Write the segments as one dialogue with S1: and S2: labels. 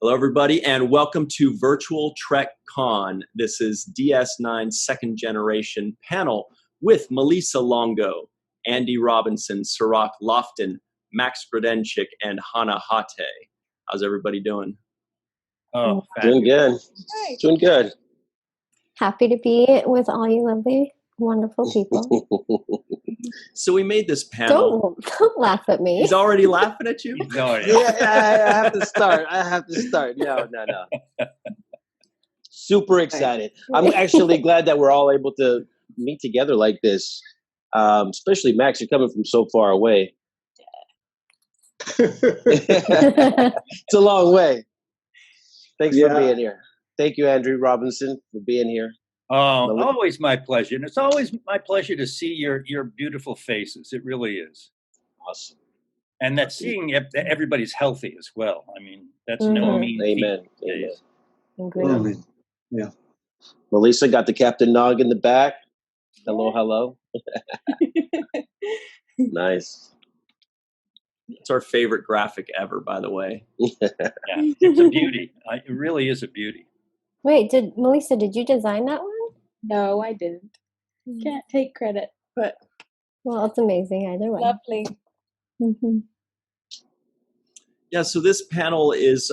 S1: Hello, everybody, and welcome to Virtual Trek Con. This is DS9's second generation panel with Malissa Longo, Andy Robinson, Cirroc Lofton, Max Grodenchik, and Hana Hatae. How's everybody doing?
S2: Oh,
S3: doing good.
S4: Hi.
S3: Doing good.
S4: Happy to be with all you lovely, wonderful people.
S1: So we made this panel.
S4: Don't laugh at me.
S1: He's already laughing at you?
S2: no,
S3: Yeah, I have to start. No. Super excited. I'm actually glad that we're all able to meet together like this. Especially Max, you're coming from so far away. It's a long way. Thanks for being here. Thank you, Andrew Robinson, for being here.
S2: Oh, always my pleasure. And it's always my pleasure to see your beautiful faces. It really is.
S3: Awesome.
S2: And that seeing everybody's healthy as well. I mean, that's no mean feat.
S3: Amen.
S4: Amen.
S3: Yeah. Melissa got the Captain Nog in the back. Hello. Nice.
S1: It's our favorite graphic ever, by the way.
S2: Yeah, it's a beauty. It really is a beauty.
S4: Wait, Melissa, did you design that one?
S5: No, I didn't. Can't take credit, but
S4: Well, it's amazing either way.
S5: lovely.
S4: Mm-hmm.
S1: Yeah, so this panel is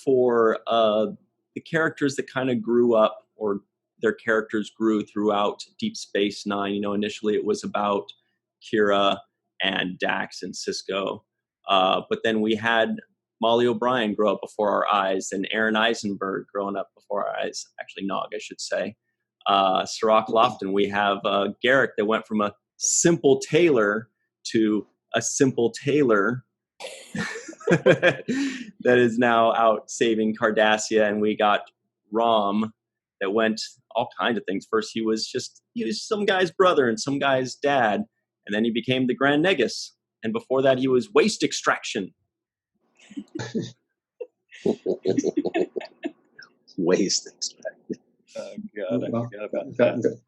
S1: for the characters that kind of grew up, or their characters grew throughout Deep Space Nine. You know, initially it was about Kira and Dax and Sisko. But then we had Molly O'Brien grow up before our eyes, and Aron Eisenberg growing up before our eyes. Actually, Nog, I should say. Cirroc Lofton. We have Garak that went from a simple tailor to a simple tailor that is now out saving Cardassian. And we got Rom that went all kinds of things. First, he was some guy's brother and some guy's dad, and then he became the Grand Negus. And before that, he was waste extraction.
S3: Waste extraction.
S2: Oh, God, I forgot about that.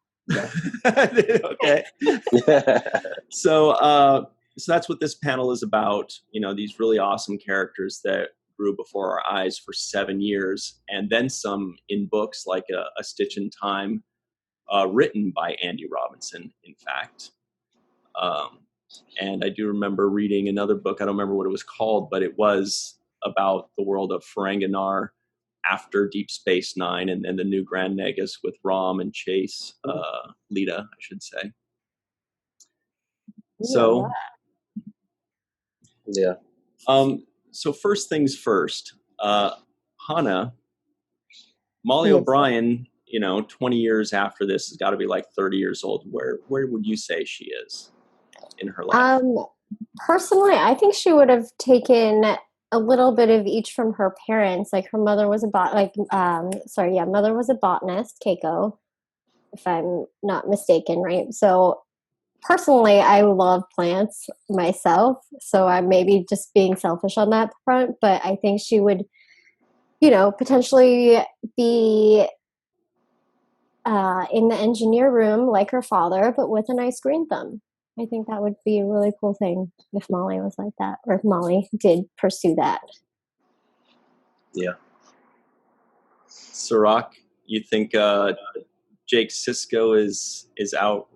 S1: Okay. So that's what this panel is about. You know, these really awesome characters that grew before our eyes for 7 years, and then some in books like A Stitch in Time, written by Andy Robinson, in fact. And I do remember reading another book. I don't remember what it was called, but it was about the world of Ferenginar after Deep Space Nine, and then the new Grand Negus with Rom and Chase, Lita, I should say. So,
S3: yeah.
S1: So first things first, Hana, Molly O'Brien, 20 years after this has got to be like 30 years old. Where would you say she is in her life?
S4: Personally, I think she would have taken a little bit of each from her parents. Like her mother was mother was a botanist, Keiko, if I'm not mistaken, right? So personally, I love plants myself, so I'm maybe just being selfish on that front, but I think she would, potentially be in the engineer room like her father, but with a nice green thumb. I think that would be a really cool thing if Molly was like that, or if Molly did pursue that.
S3: Yeah.
S1: Cirroc, you think Jake Sisko is out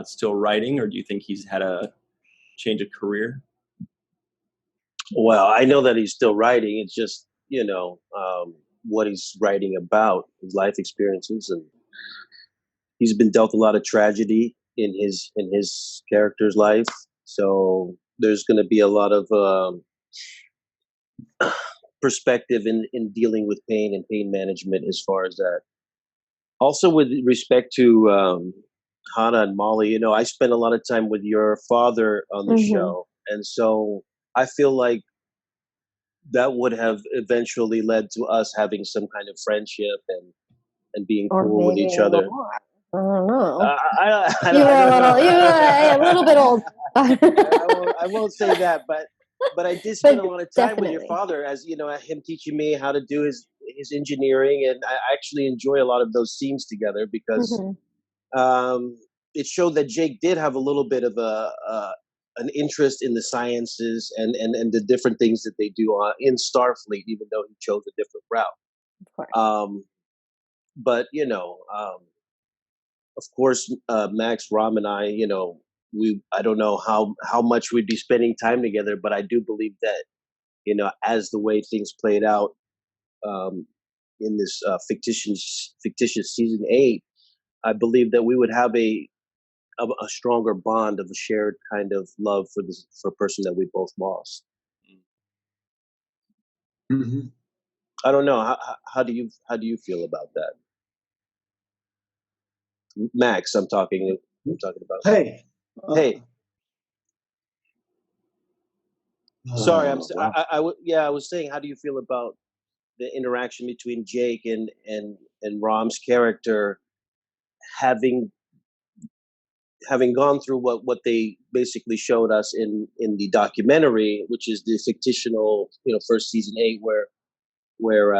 S1: still writing, or do you think he's had a change of career?
S3: Well, I know that he's still writing. It's just, what he's writing about, his life experiences, and he's been dealt a lot of tragedy in his character's life. So there's going to be a lot of perspective in dealing with pain and pain management as far as that. Also, with respect to Hana and Molly, I spent a lot of time with your father on the show. And so I feel like that would have eventually led to us having some kind of friendship and being cool with each other.
S4: I don't know.
S3: You
S4: were a little bit old.
S3: I won't say that, but I did spend a lot of time with your father, as him teaching me how to do his engineering, and I actually enjoy a lot of those scenes together because it showed that Jake did have a little bit of a an interest in the sciences and the different things that they do in Starfleet, even though he chose a different route.
S4: Of course.
S3: But of course, Max, Ram, and I, I don't know how much we'd be spending time together, but I do believe that, as the way things played out in this fictitious season 8, I believe that we would have a stronger bond of a shared kind of love for a person that we both lost.
S6: Mm-hmm.
S3: I don't know. How do you feel about that, Max? I'm talking about.
S6: Hey.
S3: Hey. Sorry,
S6: Wow.
S3: I was saying, how do you feel about the interaction between Jake and Rom's character, having gone through what they basically showed us in the documentary, which is the fictional, first season 8, where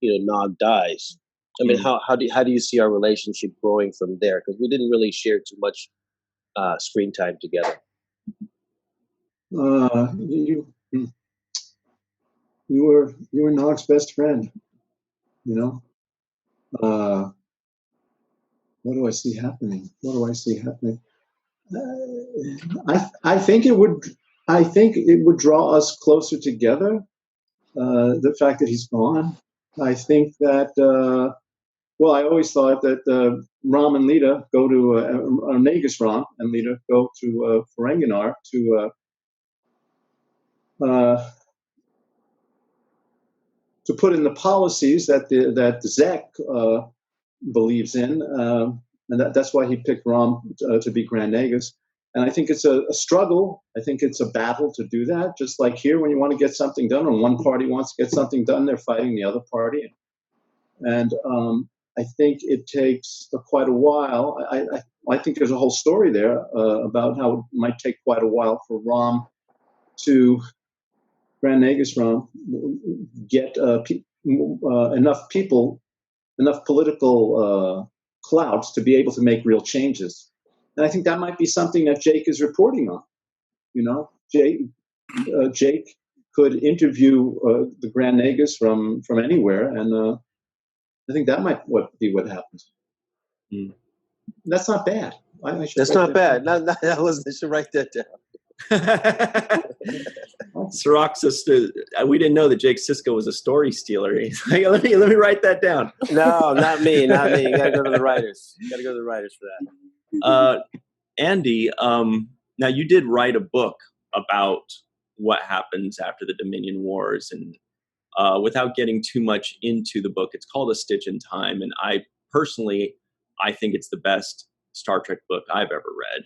S3: Nog dies. I mean, how do you see our relationship growing from there? Because we didn't really share too much screen time together.
S6: You were Nog's best friend, What do I see happening? I think it would draw us closer together. The fact that he's gone. I think that. I always thought that Ram and Lita go to Nagus Ram and Lita go to Ferenginar to put in the policies that the Zek believes in, and that's why he picked Ram to be Grand Nagus. And I think it's a struggle. I think it's a battle to do that. Just like here, when you want to get something done, and one party wants to get something done, they're fighting the other party. And I think it takes quite a while. I think there's a whole story there about how it might take quite a while for Ram to Grand Nagus Ram get enough political clout to be able to make real changes. And I think that might be something that Jake is reporting on. Jake could interview the Grand Nagus from anywhere, and I think that might be what happens.
S1: Mm.
S6: That's not bad.
S3: That's not bad. I should write that down.
S1: Cirroc says, we didn't know that Jake Sisko was a story stealer. He's like, let me write that down.
S3: No, not me. You gotta go to the writers. You gotta go to the writers for that.
S1: Andy, now you did write a book about what happens after the Dominion Wars, and without getting too much into the book, it's called A Stitch in Time, and I think it's the best Star Trek book I've ever read.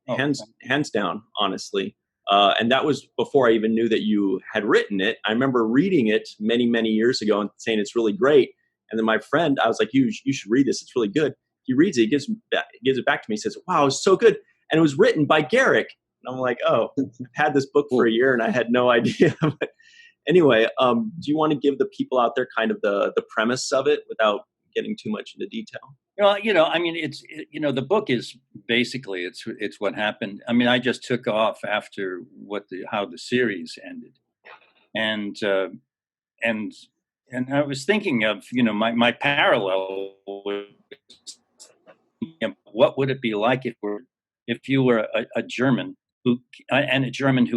S1: Hands down, honestly. And that was before I even knew that you had written it. I remember reading it many, many years ago and saying it's really great. And then my friend, I was like, you should read this. It's really good. He reads it. He gives it back to me. He says, wow, it's so good. And it was written by Garak. And I'm like, oh, I've had this book for a year and I had no idea. But anyway, do you want to give the people out there kind of the premise of it without getting too much into detail?
S2: Well, I mean, the book is basically it's what happened. I mean, I just took off after how the series ended, and I was thinking of my parallel with what would it be like if you were a German who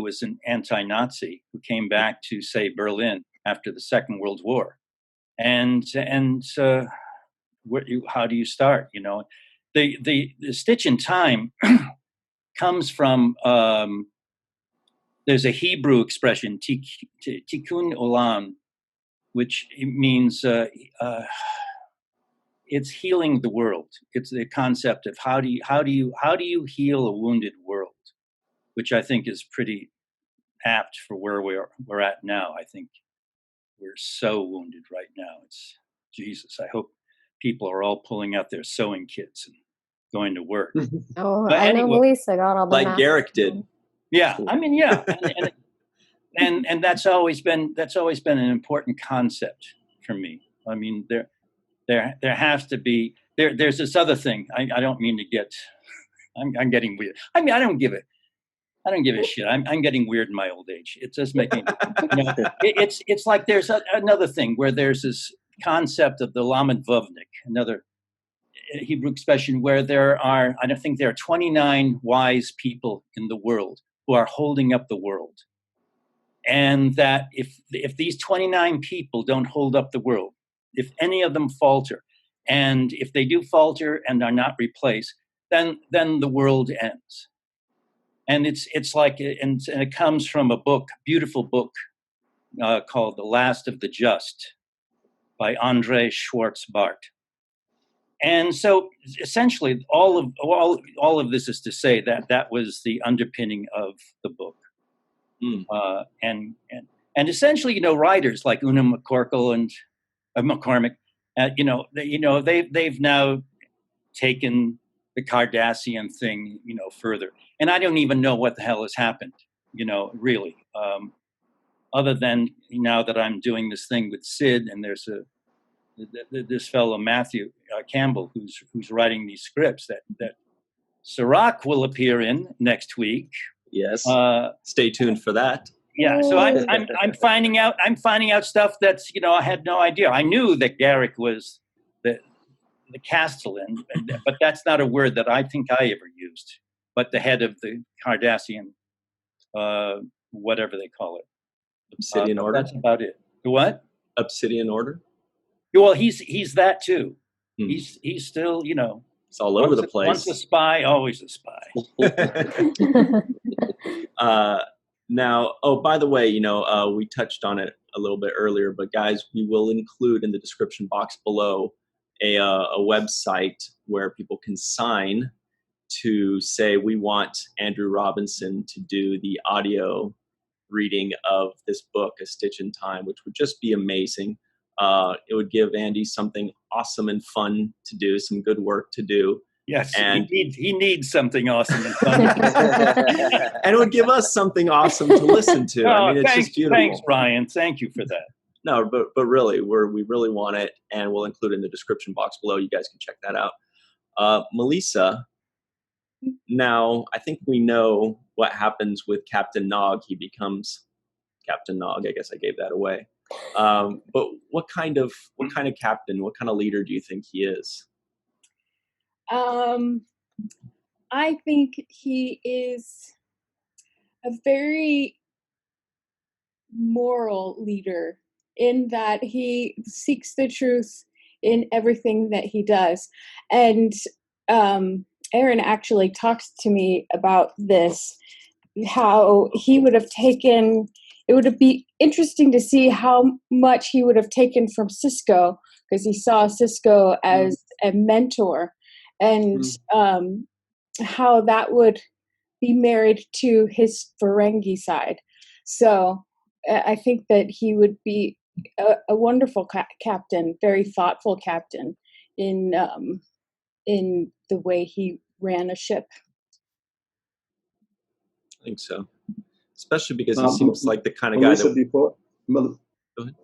S2: was an anti-Nazi who came back to, say, Berlin after the Second World War, and how do you start? The Stitch in Time comes from there's a Hebrew expression tikkun olam, which means it's healing the world. It's the concept of how do you heal a wounded world, which I think is pretty apt for where we're at now. I think we're so wounded right now. It's Jesus. I hope people are all pulling out their sewing kits and going to work.
S4: Oh, but I know Melissa got all the
S1: like Garak did.
S2: Yeah, I mean, yeah, and that's always been an important concept for me. I mean, there has to be there's this other thing. I don't mean to get. I'm getting weird. I mean, I don't give it. I don't give a shit. I'm getting weird in my old age. It's just making, it's like there's another thing where there's this concept of the Lamed Vovnik, another Hebrew expression where I don't think there are 29 wise people in the world who are holding up the world. And that if these 29 people don't hold up the world, if any of them falter, and if they do falter and are not replaced, then the world ends. And it's like, and it comes from a book, beautiful book called The Last of the Just by Andrei Schwartz-Bart. And so essentially all of this is to say that was the underpinning of the book. And essentially, writers like Una McCorkle and McCormick, they've now taken the Cardassian thing, further. And I don't even know what the hell has happened, really, other than now that I'm doing this thing with Sid, and there's this fellow Matthew Campbell who's writing these scripts that Cirroc will appear in next week.
S1: Yes. Stay tuned for that.
S2: Yeah, so I'm finding out stuff that's I had no idea. I knew that Garak was the Castellan, but that's not a word that I think I ever used. But the head of the Cardassian, whatever they call it,
S1: Obsidian Order.
S2: That's about it. What?
S1: Obsidian Order.
S2: Well, he's that too. He's still
S1: it's all over the place.
S2: Once a spy, always a spy.
S1: Now, by the way, we touched on it a little bit earlier, but guys, we will include in the description box below a website where people can sign to say we want Andrew Robinson to do the audio reading of this book, A Stitch in Time, which would just be amazing. It would give Andy something awesome and fun to do, some good work to do.
S2: Yes,
S1: and
S2: he needs something awesome and fun.
S1: And it would give us something awesome to listen to. It's just beautiful.
S2: Thanks, Brian. Thank you for that.
S1: No, but really, we really want it, and we'll include it in the description box below. You guys can check that out. Melissa, now I think we know what happens with Captain Nog. He becomes Captain Nog. I guess I gave that away. But what kind of captain, what kind of leader do you think he is?
S5: I think he is a very moral leader in that he seeks the truth in everything that he does. And Aron actually talks to me about this, how he would have taken, it would be interesting to see how much he would have taken from Sisko, because he saw Sisko as a mentor, and how that would be married to his Ferengi side. So I think that he would be a wonderful captain, very thoughtful captain in the way he ran a ship.
S1: I think so, especially because he seems like the kind of
S6: Melissa
S1: guy that.
S6: Go ahead.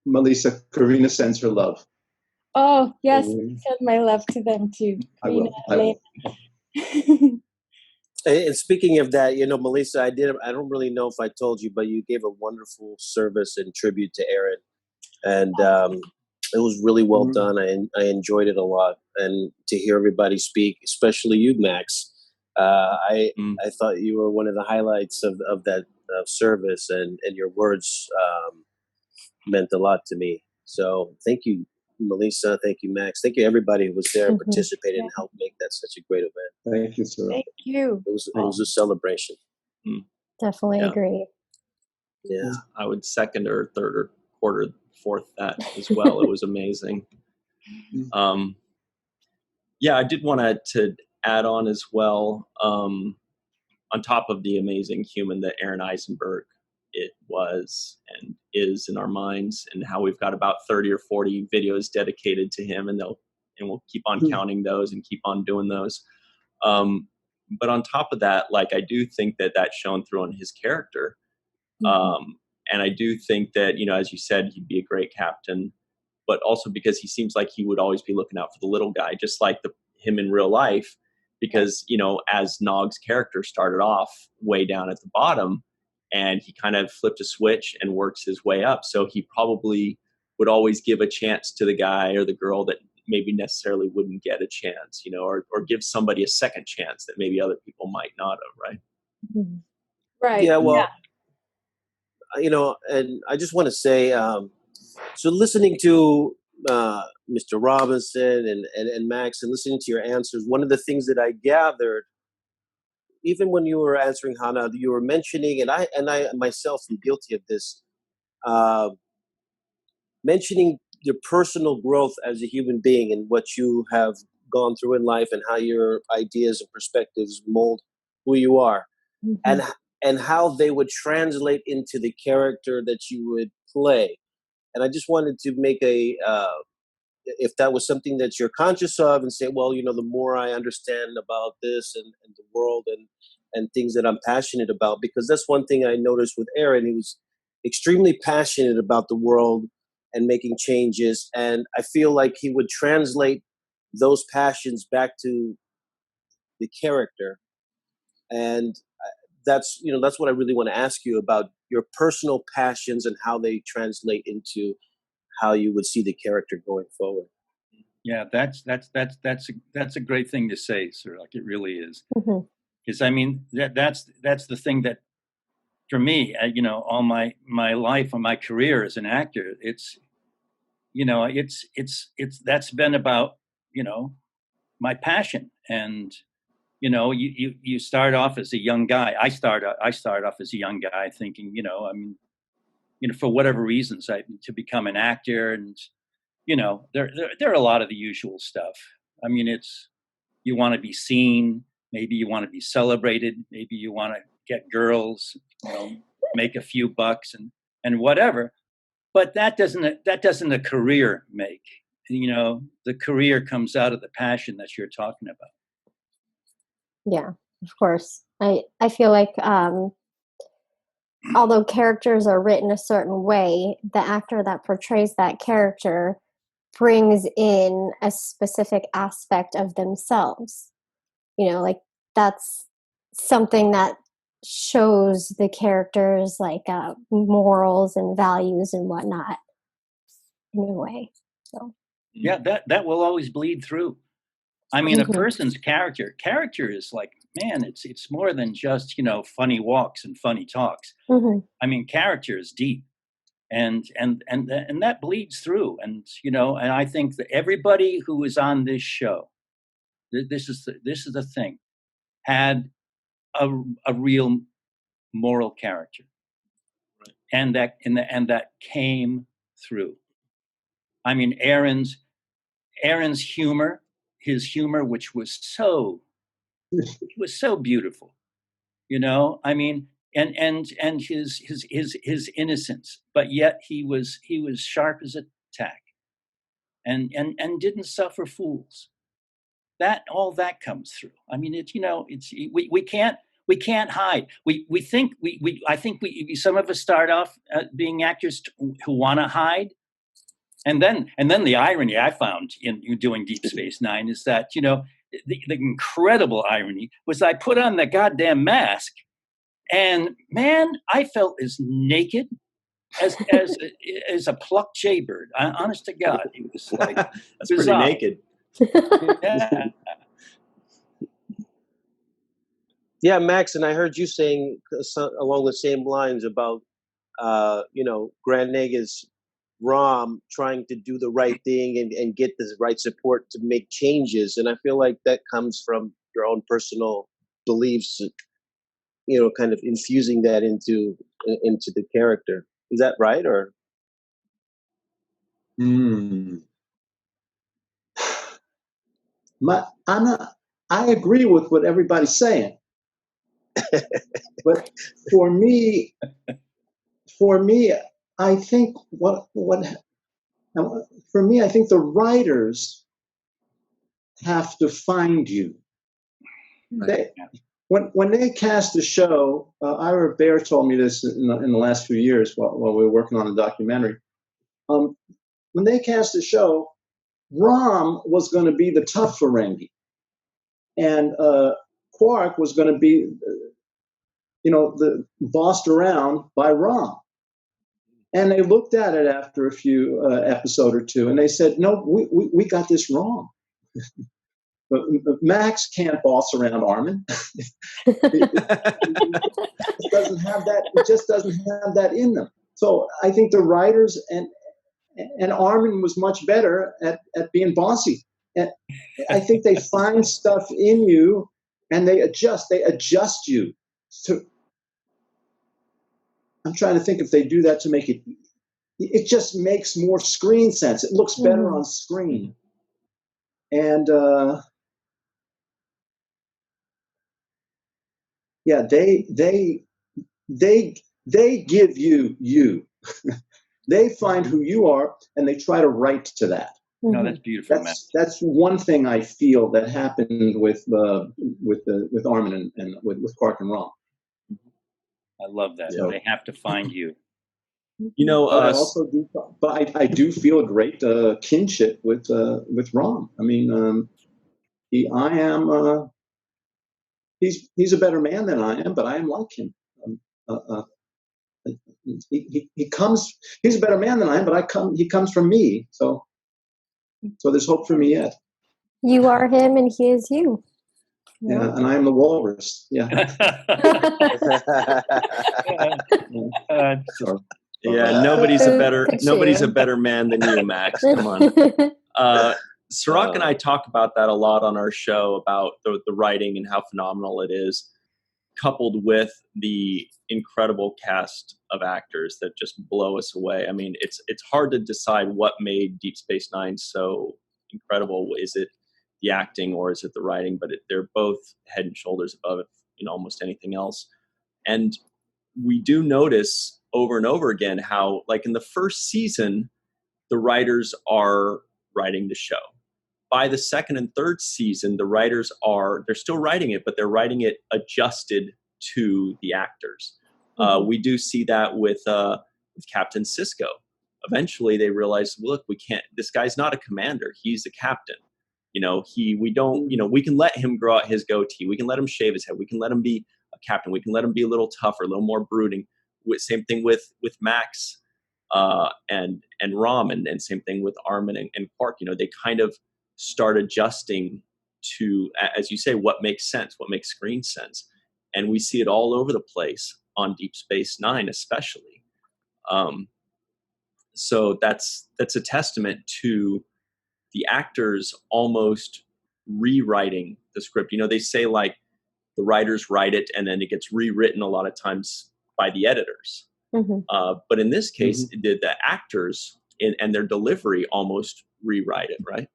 S6: Melissa, Karina sends her love.
S5: Oh yes, send my love to them too.
S6: I will.
S3: And speaking of that, Melissa, I don't really know if I told you, but you gave a wonderful service and tribute to Aron, and it was really well done. I enjoyed it a lot, and to hear everybody speak, especially you, Max, I thought you were one of the highlights of that service, and your words meant a lot to me. So thank you, Melissa. Thank you, Max. Thank you, everybody who was there and participated and helped make that such a great event.
S6: Thank you, sir.
S5: Thank you.
S3: It was a celebration.
S4: Definitely agree.
S3: Yeah,
S1: I would second or third or quarter, fourth that as well. It was amazing. Yeah, I did want to add on as well, on top of the amazing human that Aron Eisenberg it was and is in our minds, and how we've got about 30 or 40 videos dedicated to him, and we'll keep on counting those and keep on doing those. But on top of that, like, I do think that that's shown through on his character. And I do think that, as you said, he'd be a great captain, but also because he seems like he would always be looking out for the little guy, just like him in real life. because, you know, as Nog's character started off way down at the bottom, and he kind of flipped a switch and works his way up. So he probably would always give a chance to the guy or the girl that maybe necessarily wouldn't get a chance, you know, or give somebody a second chance that maybe other people might not have, right?
S5: Right.
S3: Yeah, well, you know, and I just want to say, so listening to Mr. Robinson and Max and listening to your answers, one of the things that I gathered, even when you were answering Hana, you were mentioning, and I myself am guilty of this, mentioning your personal growth as a human being and what you have gone through in life and how your ideas and perspectives mold who you are, and how they would translate into the character that you would play. And I just wanted to make a, if that was something that you're conscious of, and say, well, you know, the more I understand about this and the world and things that I'm passionate about, because that's one thing I noticed with Aron. He was extremely passionate about the world and making changes. And I feel like he would translate those passions back to the character. And that's, you know, that's what I really want to ask you about, your personal passions and how they translate into how you would see the character going forward.
S2: Yeah, that's a great thing to say, sir. Like, it really is. Because I mean, that's the thing that, for me, you know, all my life and my career as an actor, it's, you know, it's that's been about, you know, my passion. And, you know, you start off as a young guy. I start off as a young guy thinking, you know, I mean, you know, for whatever reasons, to become an actor, and, you know, there are a lot of the usual stuff. I mean, it's, you want to be seen, maybe you want to be celebrated, maybe you want to get girls, you know, make a few bucks and whatever. But that doesn't a career make. You know, the career comes out of the passion that you're talking about.
S4: Yeah, of course. I feel like although characters are written a certain way, the actor that portrays that character brings in a specific aspect of themselves. You know, like, that's something that shows the characters, like, morals and values and whatnot in a way. So
S2: yeah, that will always bleed through. I mean, a person's character is like, man, it's more than just, you know, funny walks and funny talks. I mean, character is deep, and that bleeds through. And, you know, and I think that everybody who is on this show, this is the thing, had a real moral character, and that came through. I mean, Aron's humor, his humor, which was so beautiful, you know. I mean, and his innocence, but yet he was sharp as a tack, and didn't suffer fools. All that comes through. I mean, it's, you know, it's, we can't hide. We think I think some of us start off being actors who want to hide. And then the irony I found in doing Deep Space Nine is that, you know, the incredible irony was, I put on the goddamn mask, and man, I felt as naked as a plucked jaybird. Honest to God, it was like,
S1: that's pretty naked.
S2: Yeah.
S3: Yeah, Max, and I heard you saying along the same lines about, you know, Grand Nega's Rom trying to do the right thing and get the right support to make changes. And I feel like that comes from your own personal beliefs, you know, kind of infusing that into the character. Is that right? Or?
S6: I agree with what everybody's saying. But for me, I think I think the writers have to find you. When they cast a show, Ira Bear told me this in the last few years while we were working on a documentary. When they cast a show, Rom was going to be the tough Ferengi. and Quark was going to be, bossed around by Rom. And they looked at it after a few episode or two, and they said, "No, we got this wrong. But Max can't boss around Armin. It doesn't have that. It just doesn't have that in them." So I think the writers and Armin was much better at being bossy. And I think they find stuff in you, and they adjust you to. I'm trying to think if they do that to make it. It just makes more screen sense. It looks better on screen, and yeah, they give you. They find who you are, and they try to write to that.
S2: No, that's beautiful.
S6: That's one thing I feel that happened with Armin and with Quark and Rom.
S2: I love that.
S6: Yeah.
S2: They have to find you.
S6: I do feel a great kinship with Rom. I mean, he's a better man than I am, but I am like him. He's a better man than I am, but he comes from me. So there's hope for me yet.
S4: You are him, and he is you.
S6: Yeah, and I am the walrus. Yeah.
S1: Yeah, nobody's a better man than you, Max. Come on. Cirroc and I talk about that a lot on our show, about the writing and how phenomenal it is, coupled with the incredible cast of actors that just blow us away. I mean, it's hard to decide what made Deep Space Nine so incredible. Is it the acting or is it the writing? But they're both head and shoulders above almost anything else. And we do notice over and over again how, like in the first season, the writers are writing the show. By the second and third season, the writers they're still writing it, but they're writing it adjusted to the actors. We do see that with Captain Sisko. Eventually they realize, look, we can't, this guy's not a commander. He's a captain. We can let him grow out his goatee. We can let him shave his head. We can let him be a captain. We can let him be a little tougher, a little more brooding. Same thing with Max and Rom, and same thing with Armin and Quark. They kind of start adjusting to, as you say, what makes sense, what makes screen sense. And we see it all over the place on Deep Space Nine, especially. So that's a testament to the actors almost rewriting the script. They say like the writers write it and then it gets rewritten a lot of times by the editors. But in this case, the actors and their delivery almost rewrite it, right?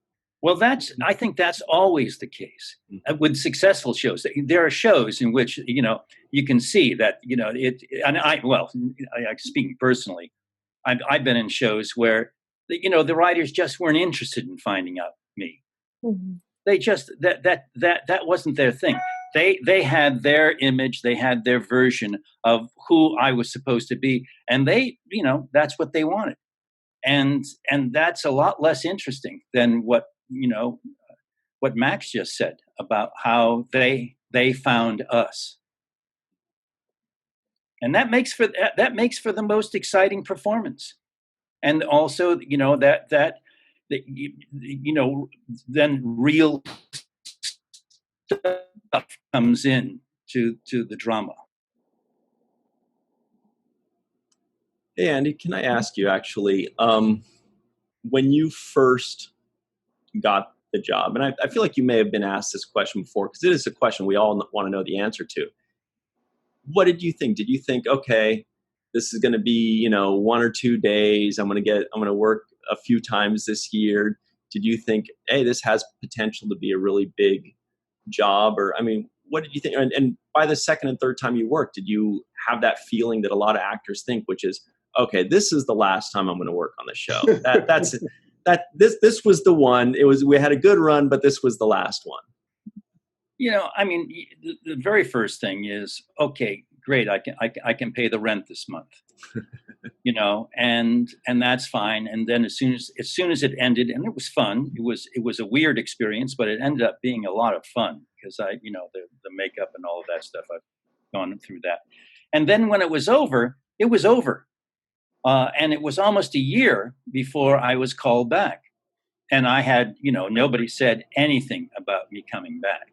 S2: Well, I think that's always the case with successful shows. There are shows in which, you can see that, speaking personally, I've been in shows where, the writers just weren't interested in finding out me. They just, that wasn't their thing. They had their image, they had their version of who I was supposed to be. And they, that's what they wanted. And that's a lot less interesting than what Max just said about how they found us. And that makes for the most exciting performance. And also, then real stuff comes in to the drama.
S1: Hey, Andy, can I ask you actually, when you first got the job, and I feel like you may have been asked this question before, because it is a question we all want to know the answer to. What did you think? Did you think, okay, this is going to be, 1 or 2 days. I'm going to work a few times this year. Did you think, hey, this has potential to be a really big job? Or, what did you think? And by the second and third time you worked, did you have that feeling that a lot of actors think, which is, okay, this is the last time I'm going to work on the show. This was the one. We had a good run, but this was the last one.
S2: The very first thing is, okay, great. I can pay the rent this month, and that's fine. And then as soon as it ended, and it was fun, it was a weird experience, but it ended up being a lot of fun because the makeup and all of that stuff. I've gone through that. And then when it was over, it was over. And it was almost a year before I was called back. And I had, nobody said anything about me coming back.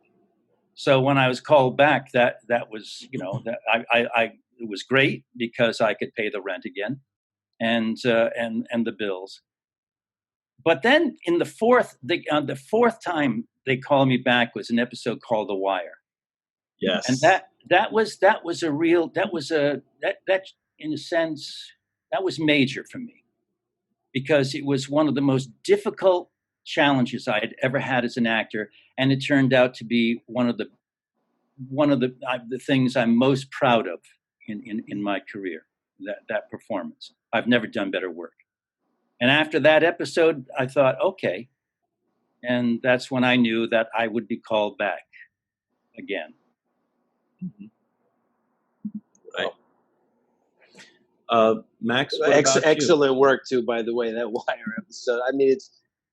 S2: So when I was called back, that was, it was great because I could pay the rent again and the bills. But then in the fourth time they called me back was an episode called The Wire.
S1: Yes.
S2: And that was in a sense, that was major for me, because it was one of the most difficult challenges I had ever had as an actor, and it turned out to be one of the things I'm most proud of in my career. That performance. I've never done better work. And after that episode, I thought, okay, and that's when I knew that I would be called back again.
S1: Mm-hmm. Right. Max, what about
S3: excellent work too, by the way, that Wire episode. I mean,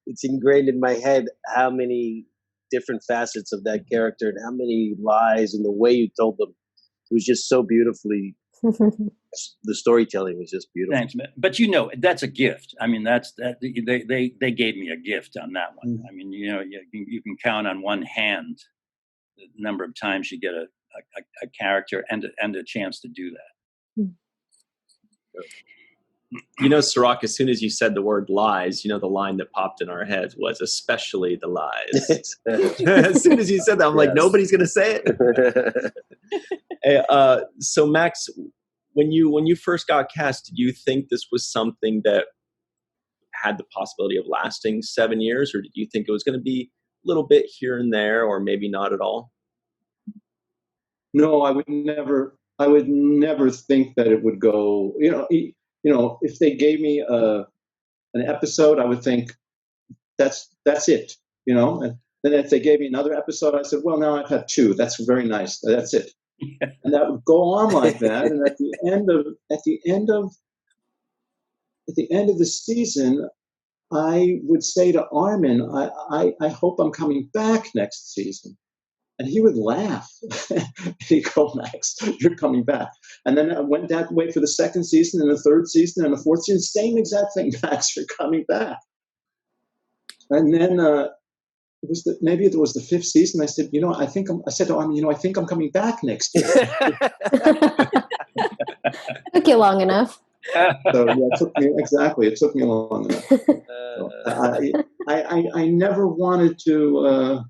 S3: it's ingrained in my head how many different facets of that character and how many lies and the way you told them. It was just so beautifully. The storytelling was just beautiful.
S2: Thanks, man. But that's a gift. I mean, they gave me a gift on that one. Mm-hmm. I mean, you can count on one hand the number of times you get a character and a chance to do that.
S4: Mm-hmm.
S1: Cirroc, as soon as you said the word lies, the line that popped in our heads was especially the lies. As soon as you said that, I'm like, nobody's going to say it. Hey, so Max, when you first got cast, did you think this was something that had the possibility of lasting 7 years, or did you think it was going to be a little bit here and there, or maybe not at all?
S6: No, I would never think that it would go. If they gave me an episode, I would think that's it. And then if they gave me another episode, I said, well, now I've had 2. That's very nice. That's it. And that would go on like that. And at the end of the season, I would say to Armin, I hope I'm coming back next season. And he would laugh. He'd go, Max, you're coming back. And then I went that way for the second season and the third season and the fourth season. Same exact thing, Max, you're coming back. And then maybe it was the fifth season. I said, I said to Armin, I think I'm coming back next year.
S4: Took you long enough.
S6: So it took me long enough. So, I never wanted to.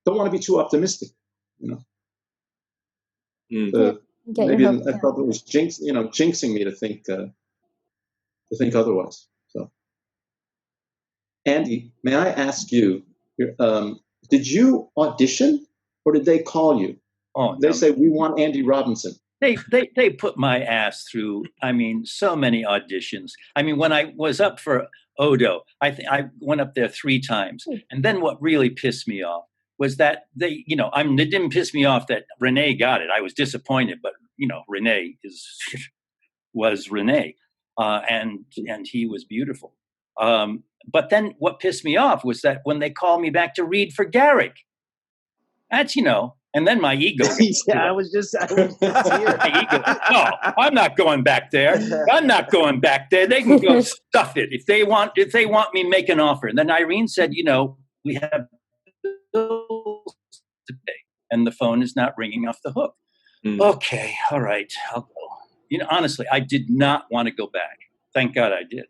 S6: Don't want to be too optimistic, Maybe I felt it was jinxing me to think otherwise. So, Andy, may I ask you, did you audition or did they call you?
S2: Oh,
S6: they say we want Andy Robinson.
S2: They put my ass through. I mean, so many auditions. I mean, when I was up for Odo, I went up there 3 times, and then what really pissed me off was that it didn't piss me off that Renee got it. I was disappointed, but Renee was Renee, and he was beautiful. But then what pissed me off was that when they called me back to read for Garak, that's and then my ego.
S3: I was just here.
S2: My ego. No, I'm not going back there. I'm not going back there. They can go stuff it if they want me, make an offer. And then Irene said, we have bills to pay, and the phone is not ringing off the hook. Okay, all right, I'll go. Honestly, I did not want to go back. Thank God I did.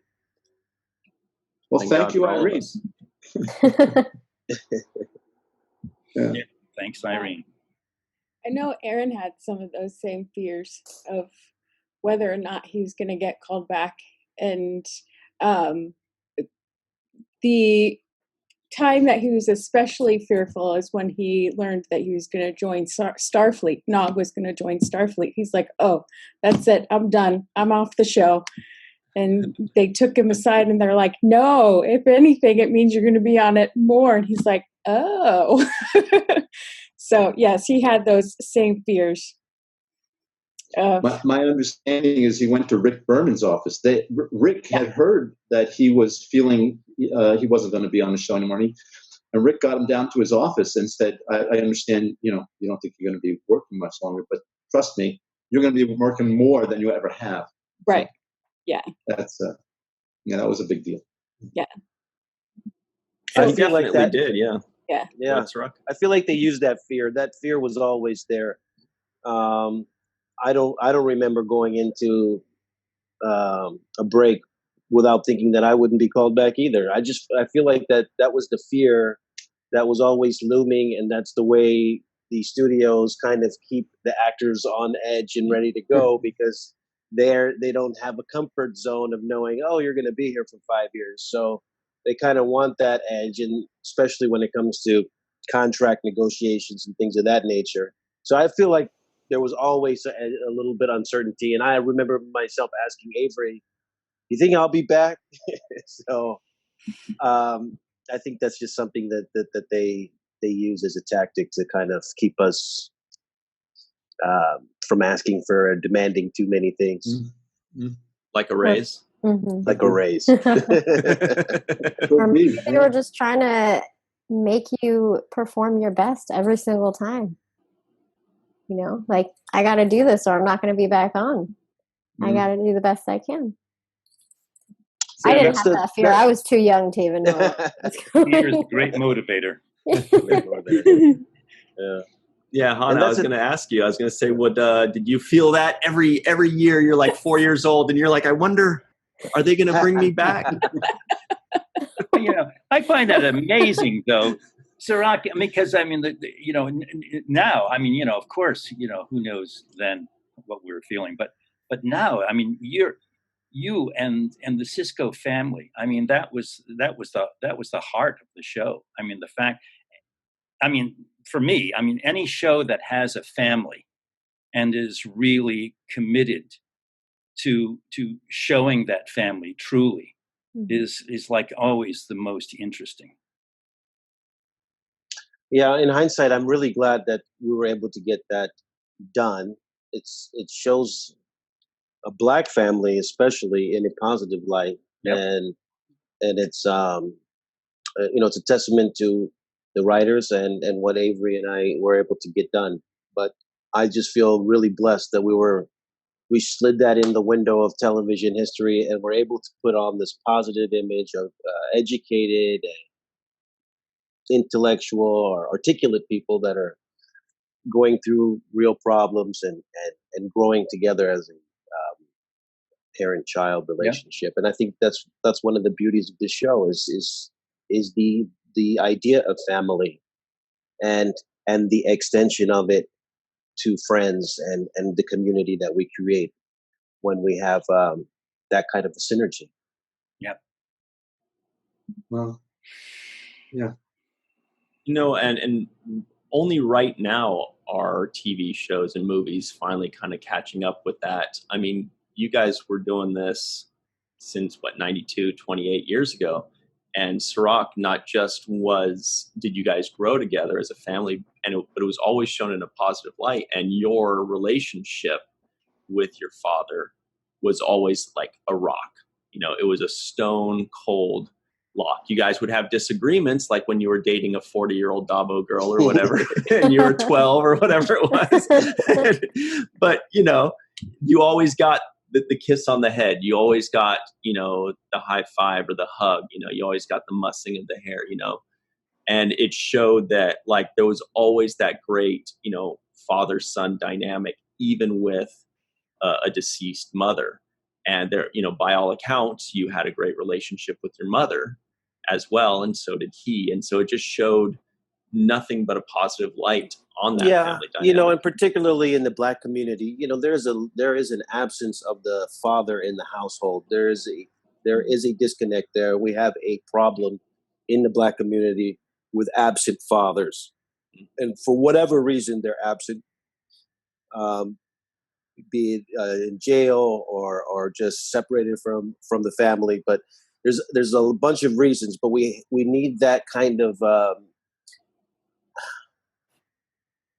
S6: Well, thank you, Irene.
S2: Yeah, thanks, Irene.
S5: I know Aron had some of those same fears of whether or not he was going to get called back, and the time that he was especially fearful is when he learned that he was going to join Starfleet. Nog was going to join Starfleet. He's like, oh, that's it. I'm done. I'm off the show. And they took him aside and they're like, no, if anything, it means you're going to be on it more. And he's like, oh. So, yes, he had those same fears.
S6: My understanding is he went to Rick Berman's office. Rick had heard that he was feeling he wasn't going to be on the show anymore. And Rick got him down to his office and said, I understand, you don't think you're going to be working much longer, but trust me, you're going to be working more than you ever have.
S5: Right.
S6: So
S5: yeah.
S6: that's, that was a big deal.
S5: Yeah.
S3: I
S1: He
S3: feel like
S1: definitely
S3: that.
S1: did, yeah.
S5: Yeah.
S3: Yeah.
S1: That's right.
S3: I feel like they used that fear. That fear was always there. I don't remember going into a break without thinking that I wouldn't be called back either. I feel like that was the fear that was always looming, and that's the way the studios kind of keep the actors on edge and ready to go, because they don't have a comfort zone of knowing, oh, you're going to be here for 5 years. So they kind of want that edge, and especially when it comes to contract negotiations and things of that nature. So I feel like there was always a little bit of uncertainty. And I remember myself asking Avery, you think I'll be back? So I think that's just something that they use as a tactic to kind of keep us from asking for or demanding too many things.
S1: Mm-hmm. Like a raise.
S4: Mm-hmm.
S3: Like a raise.
S4: Or maybe they were just trying to make you perform your best every single time. Like, I got to do this or I'm not going to be back on. I got to do the best I can.
S3: So
S4: I didn't have that fear. I was too young to even know.
S2: Fear is a great motivator.
S3: Yeah,
S1: Hana, I was going to ask you. I was going to say, did you feel that every year? You're like 4 years old, and you're like, I wonder, are they going to bring me back?
S2: I find that amazing, though, Cirroc. Because now, of course, who knows then what we were feeling, but now, you and the Sisko family. That was the heart of the show. The fact. For me, any show that has a family and is really committed to showing that family truly is like always the most interesting.
S3: Yeah, in hindsight, I'm really glad that we were able to get that done. It shows a Black family, especially, in a positive light,
S2: Yep.
S3: and it's it's a testament to the writers and what Avery and I were able to get done. But I just feel really blessed that we slid that in the window of television history, and we're able to put on this positive image of educated, intellectual, or articulate people that are going through real problems and growing together as a parent-child relationship. And I think that's one of the beauties of this show is the idea of family and the extension of it to friends and the community that we create when we have that kind of a synergy.
S2: Yep.
S6: Well, yeah.
S1: And only right now are TV shows and movies finally kind of catching up with that. You guys were doing this since 92, 28 years ago. And Cirroc not just did you guys grow together as a family, but it was always shown in a positive light. And your relationship with your father was always like a rock. It was a stone cold lock. You guys would have disagreements, like when you were dating a 40-year-old Dabo girl or whatever, and you were 12 or whatever it was. But, you always got the kiss on the head. You always got, the high five or the hug. You always got the mussing of the hair, and it showed that, like, there was always that great, father-son dynamic, even with a deceased mother. And there, by all accounts, you had a great relationship with your mother as well, and so did he. And so it just showed nothing but a positive light on that family dynamic.
S3: And particularly in the Black community, there is an absence of the father in the household. There is a disconnect there. We have a problem in the Black community with absent fathers, and for whatever reason they're absent, be it in jail or just separated from the family. But there's a bunch of reasons, but we need that kind of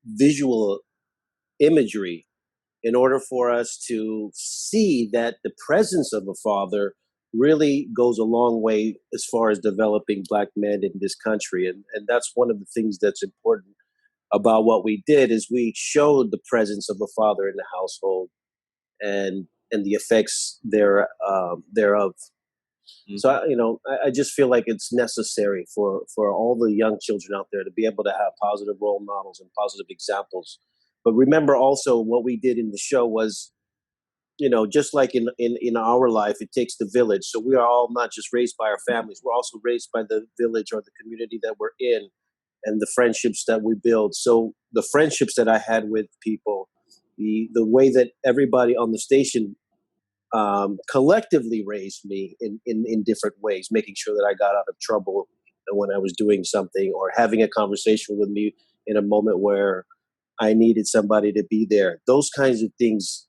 S3: visual imagery in order for us to see that the presence of a father really goes a long way as far as developing black men in this country. And that's one of the things that's important about what we did is we showed the presence of a father in the household and the effects thereof. So, I just feel like it's necessary for all the young children out there to be able to have positive role models and positive examples. But remember also what we did in the show was, just like in our life, it takes the village. So we are all not just raised by our families. We're also raised by the village or the community that we're in and the friendships that we build. So the friendships that I had with people, the way that everybody on the station collectively raised me in different ways, making sure that I got out of trouble when I was doing something or having a conversation with me in a moment where I needed somebody to be there. Those kinds of things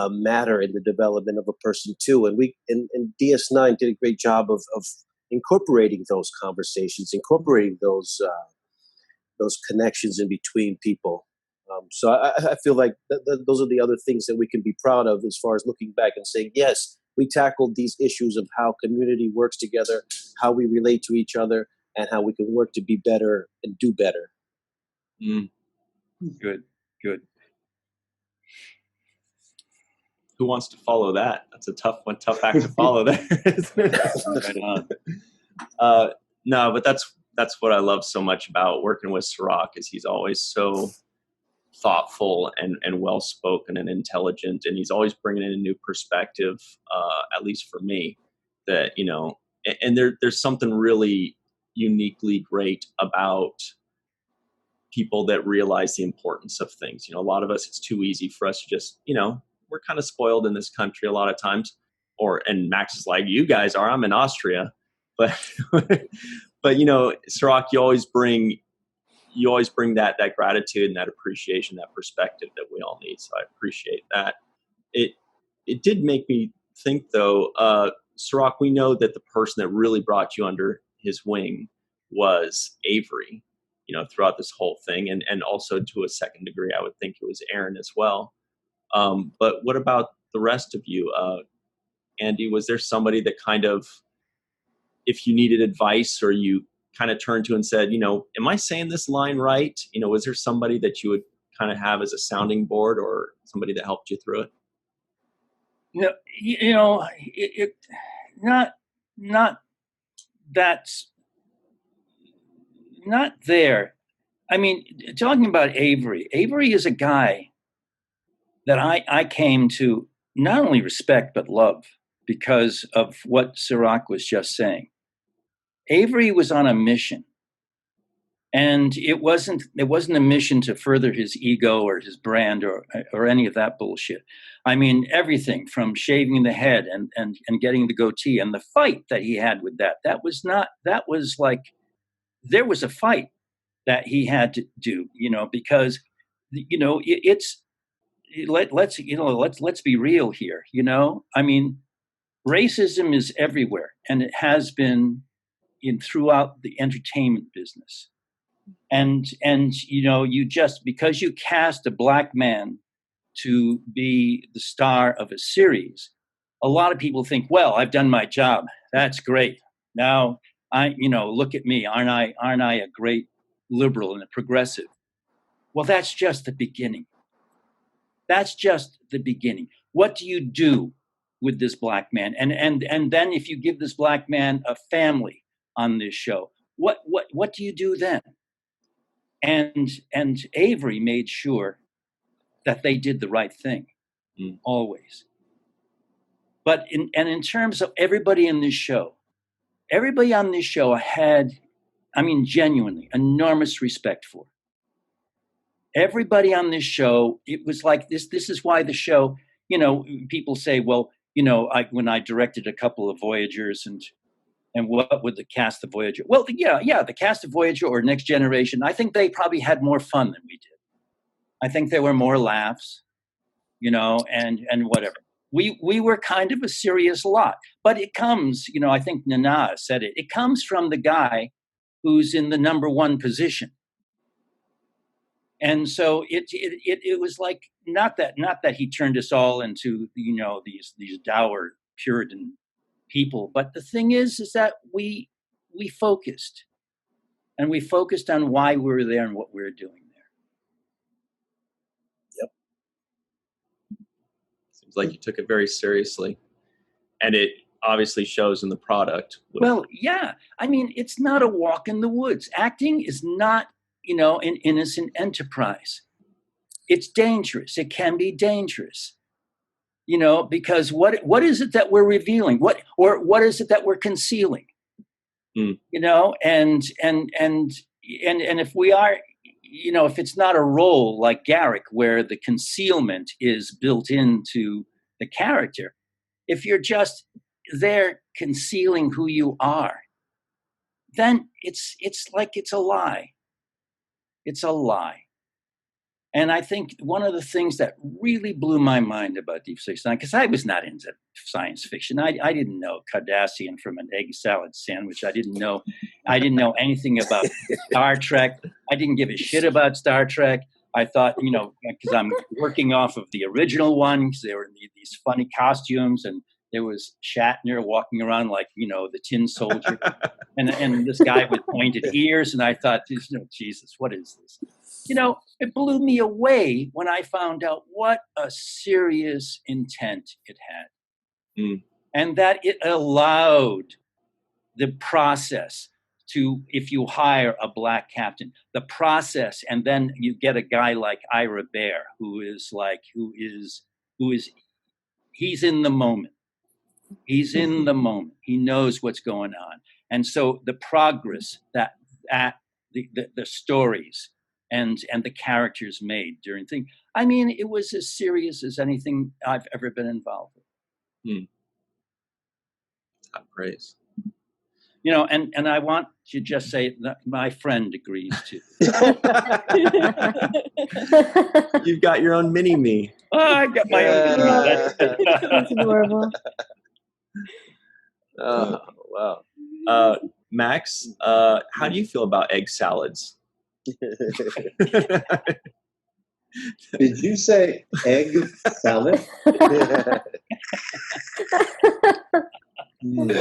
S3: matter in the development of a person too. And DS9 did a great job of incorporating those conversations, incorporating those connections in between people. So I feel like those are the other things that we can be proud of as far as looking back and saying, yes, we tackled these issues of how community works together, how we relate to each other, and how we can work to be better and do better.
S1: Mm.
S2: Good.
S1: Who wants to follow that? That's a tough act to follow there. Right on. No, but that's what I love so much about working with Cirroc is he's always so thoughtful and well-spoken and intelligent, and he's always bringing in a new perspective, at least for me, that, and there's something really uniquely great about people that realize the importance of things. A lot of us, it's too easy for us to just, we're kind of spoiled in this country a lot of times, and Max is like, you guys are, I'm in Austria, but Cirroc, you always bring that gratitude and that appreciation, that perspective that we all need. So I appreciate that. It did make me think though, Cirroc, we know that the person that really brought you under his wing was Avery, throughout this whole thing. And also to a second degree, I would think it was Aron as well. But what about the rest of you? Andy, was there somebody that kind of, if you needed advice or you kind of turned to and said, am I saying this line right? Was there somebody that you would kind of have as a sounding board or somebody that helped you through it?
S2: Not there. I mean, talking about Avery is a guy that I came to not only respect but love because of what Cirroc was just saying. Avery was on a mission, and it wasn't a mission to further his ego or his brand or any of that bullshit. I mean, everything from shaving the head and getting the goatee and the fight that he had with that was like, there was a fight that he had to do, because, let's be real here. I mean, racism is everywhere, and it has been throughout the entertainment business. And you just, because you cast a black man to be the star of a series, a lot of people think, well, I've done my job. That's great. Now look at me. Aren't I a great liberal and a progressive? Well, that's just the beginning. What do you do with this black man? And then if you give this black man a family on this show, what do you do then? And Avery made sure that they did the right thing, always. But in terms of everybody on this show I had, genuinely enormous respect for. Everybody on this show, it was like this. This is why the show, people say, well, when I directed a couple of Voyagers and what would the cast of Voyager? Well, the cast of Voyager or Next Generation, I think they probably had more fun than we did. I think there were more laughs, and whatever. We were kind of a serious lot, but it comes, I think Nana said it. It comes from the guy who's in the number one position, and so it was like not that he turned us all into these dour Puritan people. But the thing is that we focused, and we focused on why we were there and what we were doing there.
S1: Seems like you took it very seriously, and it obviously shows in the product.
S2: Well, yeah. I mean, it's not a walk in the woods. Acting is not, an innocent enterprise. It's dangerous. It can be dangerous, because what is it that we're revealing? What is it that we're concealing? And if we are, if it's not a role like Garak, where the concealment is built into the character, if you're just there concealing who you are, then it's like it's a lie. It's a lie. And I think one of the things that really blew my mind about Deep Space Nine, because I was not into science fiction. I didn't know Cardassian from an egg salad sandwich. I didn't know anything about Star Trek. I didn't give a shit about Star Trek. I thought, because I'm working off of the original one, because they were in these funny costumes, and there was Shatner walking around like, the tin soldier, and this guy with pointed ears, and I thought, Jesus, what is this? It blew me away when I found out what a serious intent it had. And that it allowed the process to, if you hire a black captain, the process, and then you get a guy like Ira Bear, he's in the moment. He's in the moment. He knows what's going on. And so the progress that the stories and the characters made during things, I mean, it was as serious as anything I've ever been involved with.
S1: God praise.
S2: And I want to just say that my friend agrees too.
S1: You've got your own mini-me.
S2: Oh, I got my own mini-me.
S4: That's adorable.
S3: Oh, wow.
S1: Max, how do you feel about egg salads?
S6: Did you say egg salad?
S1: No,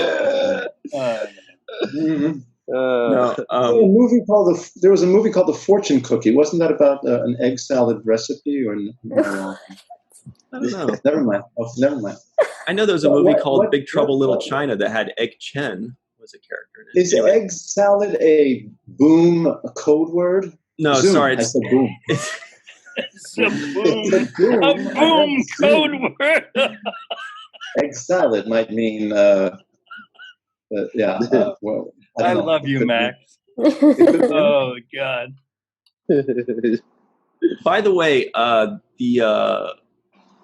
S6: there was a movie called The Fortune Cookie. Wasn't that about an egg salad recipe? Or no?
S1: I don't know.
S6: Never mind. Oh, never mind.
S1: I know there was a movie called Big Trouble Little China that had Egg Chen was a character in it.
S6: Is egg salad a boom code word?
S1: No,
S6: Zoom.
S1: sorry.
S6: I said boom.
S2: It's a boom code word.
S6: Egg salad might mean, well,
S2: I love you, Max. Oh, God.
S1: By the way,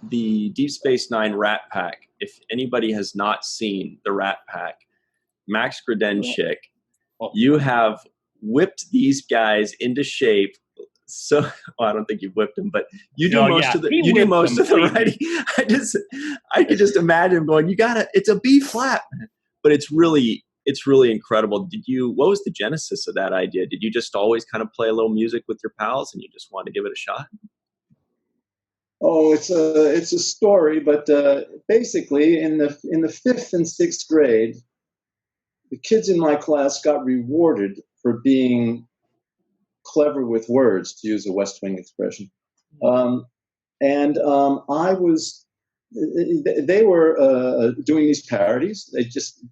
S1: the Deep Space Nine Rat Pack, if anybody has not seen the Rat Pack, Max Grodenchik, you have whipped these guys into shape. So, well, I don't think you've whipped them, but you do most of the writing. I could just imagine him going, it's a B flat, but it's really incredible. What was the genesis of that idea? Did you just always kind of play a little music with your pals and you just wanted to give it a shot?
S6: Oh, it's a story, but basically in the 5th and 6th grade, the kids in my class got rewarded for being clever with words, to use a West Wing expression. I was. They were doing these parodies. They just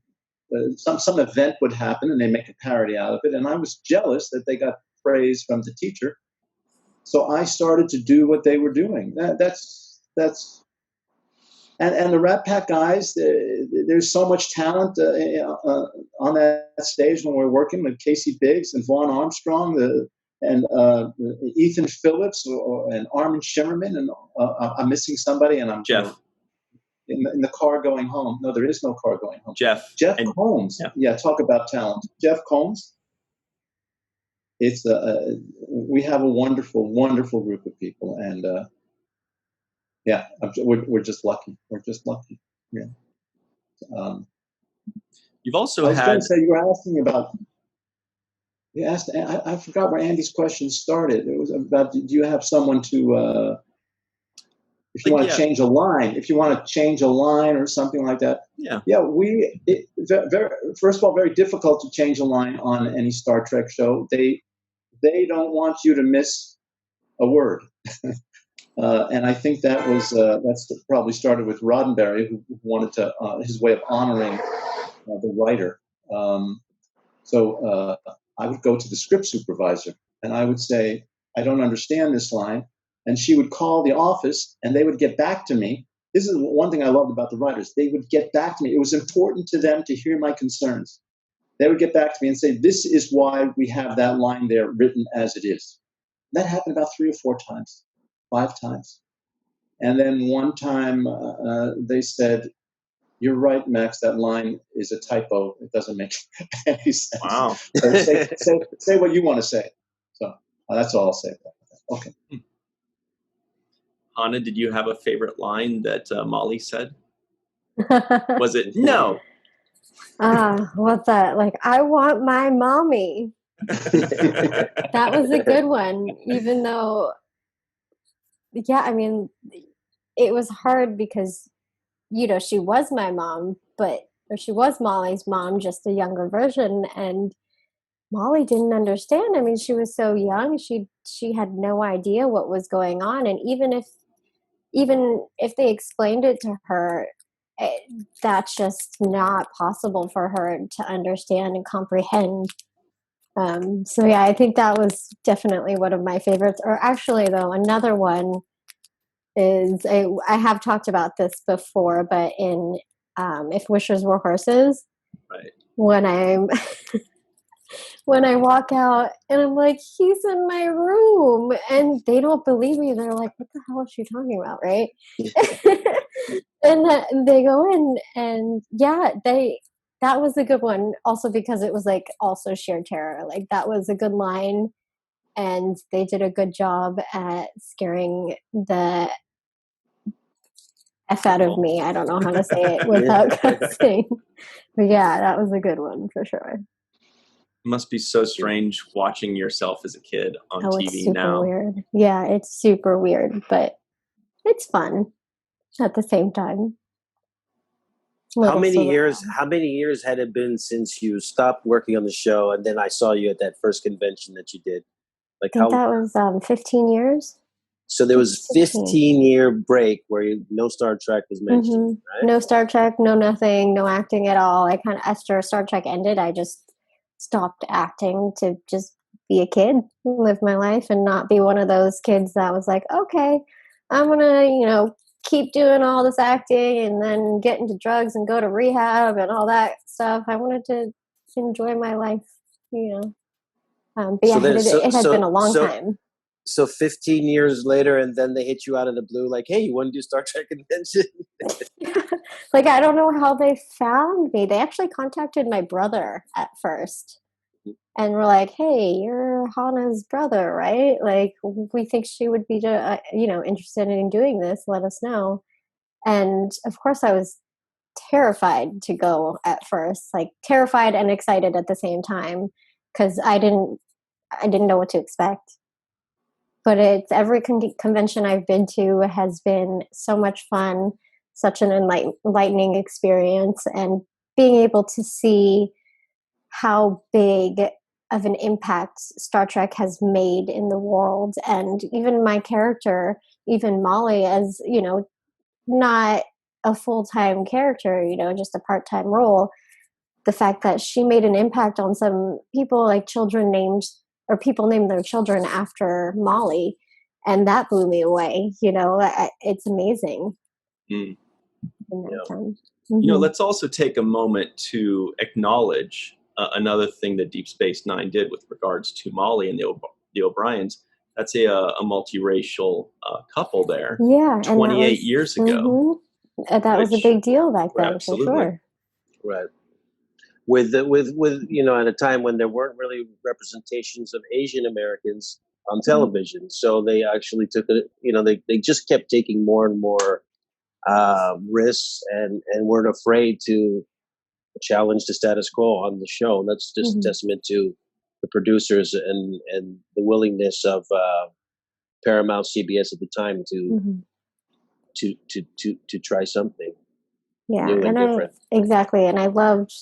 S6: some event would happen and they make a parody out of it, and I was jealous that they got praise from the teacher. So I started to do what they were doing. That's and the Rat Pack guys. There's so much talent on that stage when we're working with Casey Biggs and Vaughn Armstrong, and Ethan Phillips and Armin Shimmerman, and I'm missing somebody, and I'm
S1: Jeff.
S6: In the car going home. No, there is no car going home. Jeff Combs. Yeah, talk about talent. Jeff Combs. It's we have a wonderful, wonderful group of people, and we're just lucky. We're just lucky. Yeah.
S1: You've also
S6: I was going to say, you were asking about. You asked. I forgot where Andy's question started. It was about, do you have someone to if you want to change a line, or something like that. First of all, very difficult to change a line on any Star Trek show. They don't want you to miss a word. And I think that's probably started with Roddenberry, who wanted to his way of honoring the writer. So I would go to the script supervisor and I would say, I don't understand this line. And she would call the office and they would get back to me. This is one thing I loved about the writers. They would get back to me. It was important to them to hear my concerns. They would get back to me and say, this is why we have that line there written as it is. That happened about 3 or 4 times, 5 times. And then one time they said, you're right, Max, that line is a typo. It doesn't make any sense.
S1: Wow.
S6: So say what you want to say. So that's all I'll say about that. Okay.
S1: Hana, did you have a favorite line that Molly said? Was it no?
S4: What's that? Like, I want my mommy. That was a good one, even though, I mean, it was hard because, she was my mom, or she was Molly's mom, just a younger version, and Molly didn't understand. I mean, she was so young, she had no idea what was going on, and even if they explained it to her, that's just not possible for her to understand and comprehend. So I think that was definitely one of my favorites. Or actually, though, another one is I have talked about this before, but in If Wishes Were Horses,
S1: right?
S4: When I walk out and I'm like, he's in my room, and they don't believe me. They're like, what the hell is she talking about, right? And they go in, and that was a good one. Also because it was like also sheer terror. Like that was a good line, and they did a good job at scaring the F out of me. I don't know how to say it without cussing. But that was a good one for sure.
S1: It must be so strange watching yourself as a kid on TV
S4: it's super
S1: now.
S4: Weird. Yeah, it's super weird, but it's fun at the same time.
S3: How many years had it been since you stopped working on the show, and then I saw you at that first convention that you did?
S4: Like I think that was 15 years.
S3: So there was 15-year break where no Star Trek was mentioned, right?
S4: No Star Trek, no nothing, no acting at all. After Star Trek ended, I just stopped acting to just be a kid, live my life, and not be one of those kids that was like, okay, I'm gonna, keep doing all this acting and then get into drugs and go to rehab and all that stuff. I wanted to enjoy my life, But it had been a long time.
S3: So 15 years later, and then they hit you out of the blue, like, hey, you want to do Star Trek convention?
S4: Like, I don't know how they found me. They actually contacted my brother at first. And were like, hey, you're Hana's brother, right? Like, we think she would be, interested in doing this. Let us know. And, of course, I was terrified to go at first. Like, terrified and excited at the same time. Because I didn't know what to expect. But every convention I've been to has been so much fun, such an enlightening experience, and being able to see how big of an impact Star Trek has made in the world, and even my character, even Molly, as not a full-time character, just a part-time role. The fact that she made an impact on some people, like people named their children after Molly, and that blew me away. It's amazing.
S1: Mm.
S4: Mm-hmm.
S1: Let's also take a moment to acknowledge another thing that Deep Space Nine did with regards to Molly and the O'Briens. That's a multiracial couple there.
S4: Yeah,
S1: 28 years ago.
S4: Mm-hmm. That was a big deal back then,
S1: absolutely.
S4: for sure.
S3: Right. With at a time when there weren't really representations of Asian Americans on television, so they actually took it. They just kept taking more and more risks and weren't afraid to challenge the status quo on the show. And that's just a testament to the producers and the willingness of Paramount, CBS at the time to to try something
S4: Yeah,
S3: new and different.
S4: Exactly. And I loved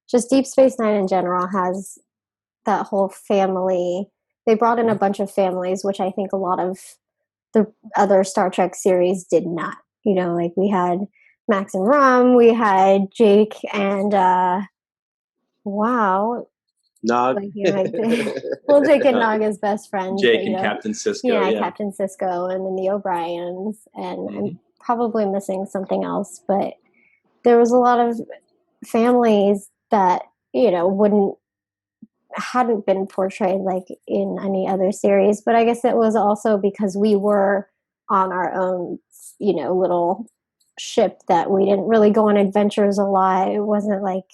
S4: just Deep Space Nine in general has that whole family. They brought in a bunch of families, which I think a lot of the other Star Trek series did not. You know, like we had Max and Rom, we had Jake and wow.
S3: Nog.
S4: Like, you know, well, Jake and Naga's best friend.
S1: Jake
S4: but,
S1: and
S4: know,
S1: Captain Sisko.
S4: Yeah, Captain Sisko, and then the O'Briens, and I'm probably missing something else, but there was a lot of families that, you know, hadn't been portrayed like in any other series. But I guess it was also because we were on our own, you know, little ship that we didn't really go on adventures a lot. It wasn't like,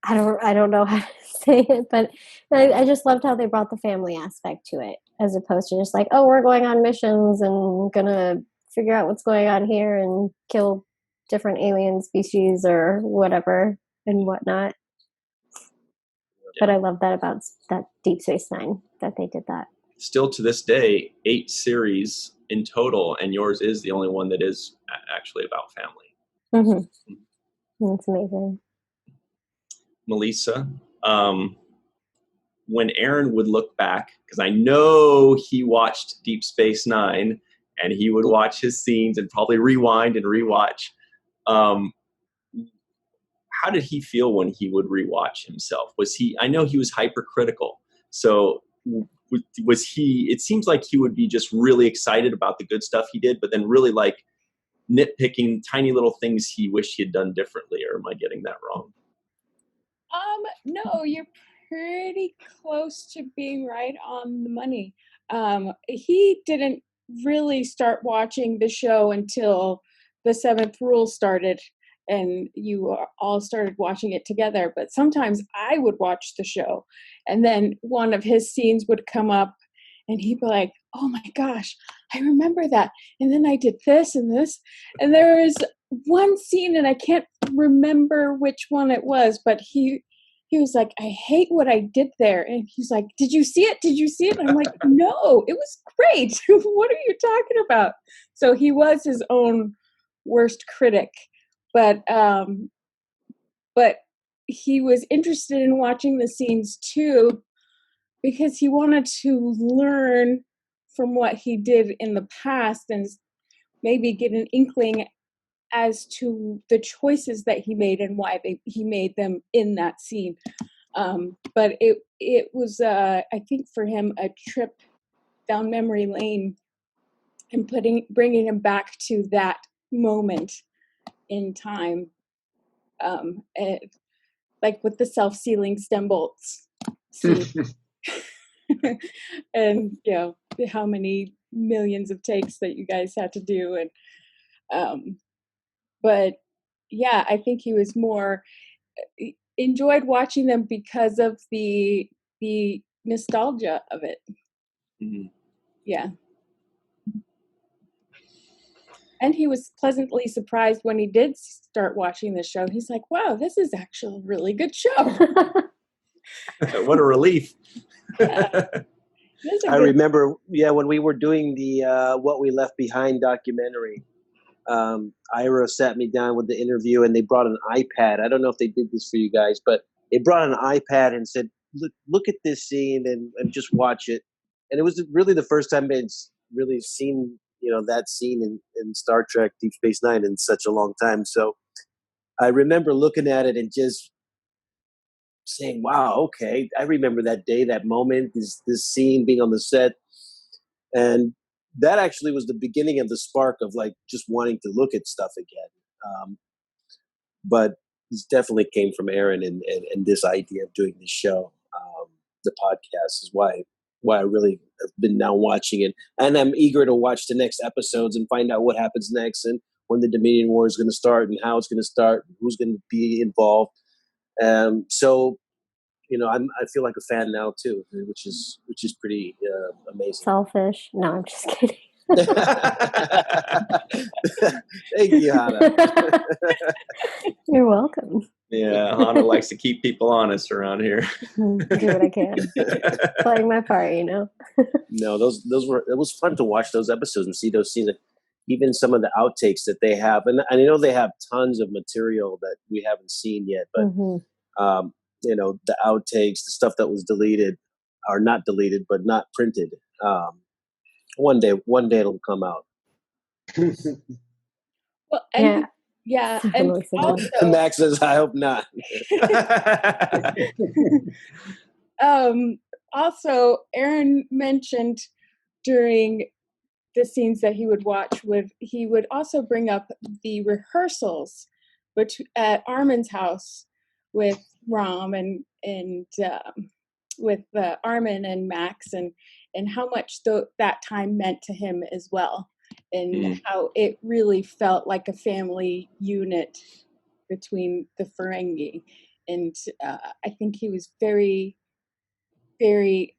S4: I don't know how to say it, but I just loved how they brought the family aspect to it, as opposed to just like, oh, we're going on missions and gonna figure out what's going on here and kill different alien species or whatever and whatnot. But I love that about that Deep Space Nine, that they did that.
S1: Still to this day, 8 series in total, and yours is the only one that is actually about family.
S4: That's amazing.
S1: Malissa, when Aron would look back, because I know he watched Deep Space Nine, and he would watch his scenes and probably rewind and rewatch. How did he feel when he would rewatch himself? I know he was hypercritical. So was he, it seems like he would be just really excited about the good stuff he did, but then really like nitpicking tiny little things he wished he had done differently, or am I getting that wrong?
S5: No, you're pretty close to being right on the money. He didn't really start watching the show until the Seventh Rule started, and you all started watching it together. But sometimes I would watch the show, and then one of his scenes would come up, and he'd be like, oh my gosh, I remember that. And then I did this and this. And there was one scene, and I can't remember which one it was, but he was like, I hate what I did there. And he's like, did you see it? Did you see it? And I'm like, no, it was great. What are you talking about? So he was his own worst critic. But he was interested in watching the scenes too, because he wanted to learn from what he did in the past and maybe get an inkling as to the choices that he made and why he made them in that scene. But it was, I think for him, a trip down memory lane and bringing him back to that moment in time. Like with the self-sealing stem bolts scene. And you know how many millions of takes that you guys had to do, and but yeah, I think he was more enjoyed watching them because of the nostalgia of it. Yeah. And he was pleasantly surprised when he did start watching the show. He's like, wow, this is actually a really good show.
S1: What a relief.
S5: Yeah.
S3: I remember, when we were doing the What We Left Behind documentary, Ira sat me down with the interview, and they brought an iPad. I don't know if they did this for you guys, but they brought an iPad and said, look at this scene and just watch it. And it was really the first time I'd really seen, that scene in Star Trek Deep Space Nine in such a long time. So I remember looking at it and just saying, wow, okay, I remember that day, that moment, this scene, being on the set. And that actually was the beginning of the spark of like just wanting to look at stuff again. But this definitely came from Aron and this idea of doing this show. The podcast is why I really have been now watching it. And I'm eager to watch the next episodes and find out what happens next and when the Dominion War is going to start and how it's going to start, and who's going to be involved. So, I feel like a fan now too, which is pretty amazing.
S4: Selfish. No, I'm just kidding.
S3: Thank you, Hana.
S4: You're welcome.
S1: Yeah, Hana likes to keep people honest around here.
S4: Do what I can. Playing my part, you know.
S3: No, those were, it was fun to watch those episodes and see those scenes. Even some of the outtakes that they have, and I know they have tons of material that we haven't seen yet, but you know, the outtakes, the stuff that was deleted, or not deleted, but not printed. One day it'll come out.
S5: Well, and
S4: Yeah.
S5: and
S4: Definitely so.
S5: also,
S3: Max says, "I hope not."
S5: also, Aron mentioned during the scenes that he would watch, he would also bring up the rehearsals at Armin's house with Rom and with Armin and Max, and how much that time meant to him as well, and how it really felt like a family unit between the Ferengi. And I think he was very, very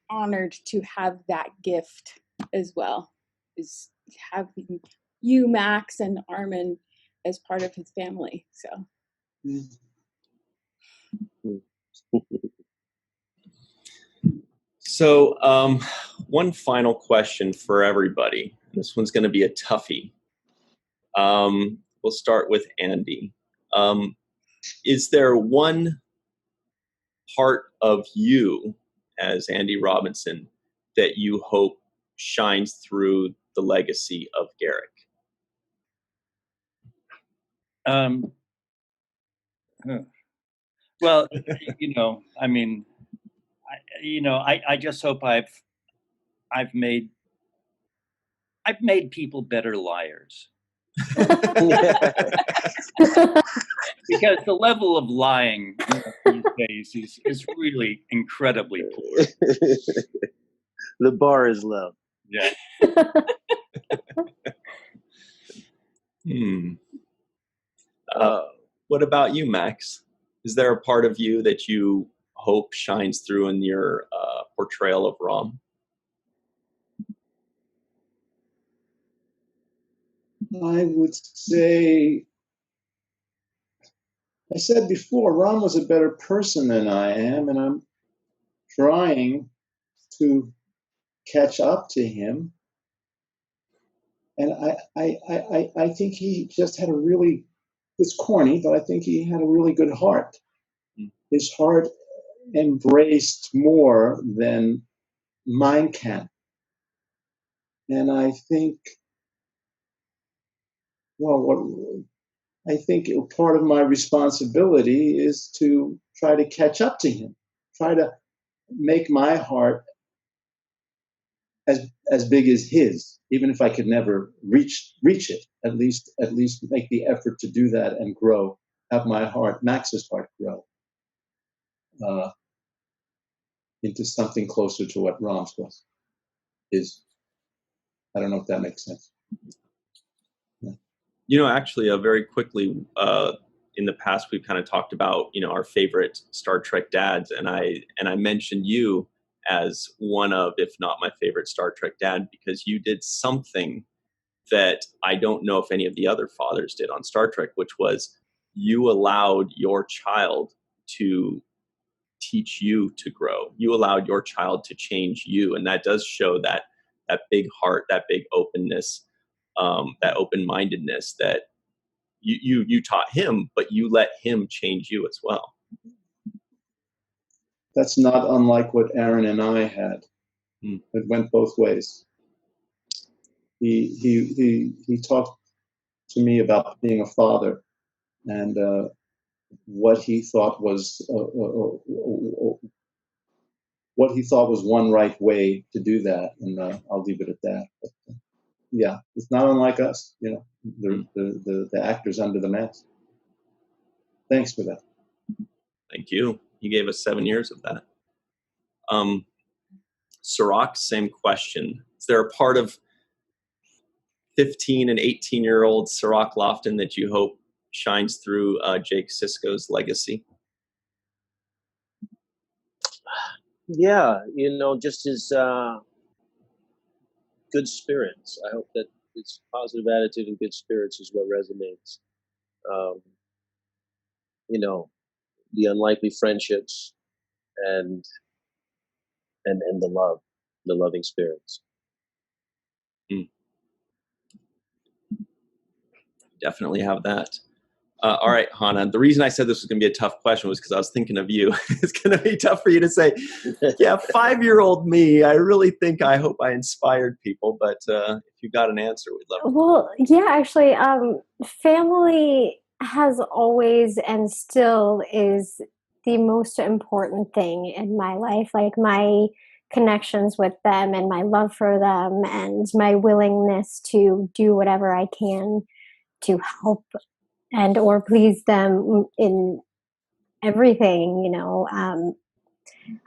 S5: honored to have that gift as well, is having you, Max, and Armin as part of his family. So
S1: So one final question for everybody. This one's going to be a toughie. We'll start with Andy. Is there one part of you as Andy Robinson that you hope shines through the legacy of Garak?
S2: Well, you know, I mean, I just hope I've made people better liars. Because the level of lying these days is really incredibly poor.
S3: The bar is low.
S2: Yeah.
S1: What about you, Max? Is there a part of you that you hope shines through in your portrayal of Rom?
S6: I would say, I said before, Ron was a better person than I am, and I'm trying to catch up to him. And I think he just had a really, it's corny, but I think he had a really good heart. His heart embraced more than mine can. And I think, I think part of my responsibility is to try to catch up to him, try to make my heart as big as his, even if I could never reach it. At least make the effort to do that and grow, have my heart, Max's heart, grow into something closer to what Rom's is. I don't know if that makes sense. Yeah.
S1: You know, actually, very quickly, in the past, we've kind of talked about, you know, our favorite Star Trek dads, and I mentioned you as one of, if not my favorite Star Trek dad, because you did something that I don't know if any of the other fathers did on Star Trek, which was you allowed your child to teach you to grow. You allowed your child to change you, and that does show that big heart, that big openness, that open-mindedness that you taught him, but you let him change you as well.
S6: That's not unlike what Aron and I had. It went both ways. He talked to me about being a father and what he thought was one right way to do that, and I'll leave it at that. But, yeah, it's not unlike us, you know, the actors under the mask. Thanks for that.
S1: Thank you. You gave us 7 years of that. Cirroc, same question. Is there a part of 15 and 18-year-old Cirroc Lofton that you hope shines through Jake Sisko's legacy?
S3: Yeah, you know, just his good spirits. I hope that his positive attitude and good spirits is what resonates. the unlikely friendships and the loving spirits.
S1: Definitely have that. All right, Hana. The reason I said this was going to be a tough question was because I was thinking of you. It's going to be tough for you to say, yeah, 5-year-old me. I hope I inspired people. But if you got an answer, we'd love it.
S4: Well, yeah, actually, family has always and still is the most important thing in my life. Like my connections with them and my love for them and my willingness to do whatever I can to help and or please them in everything,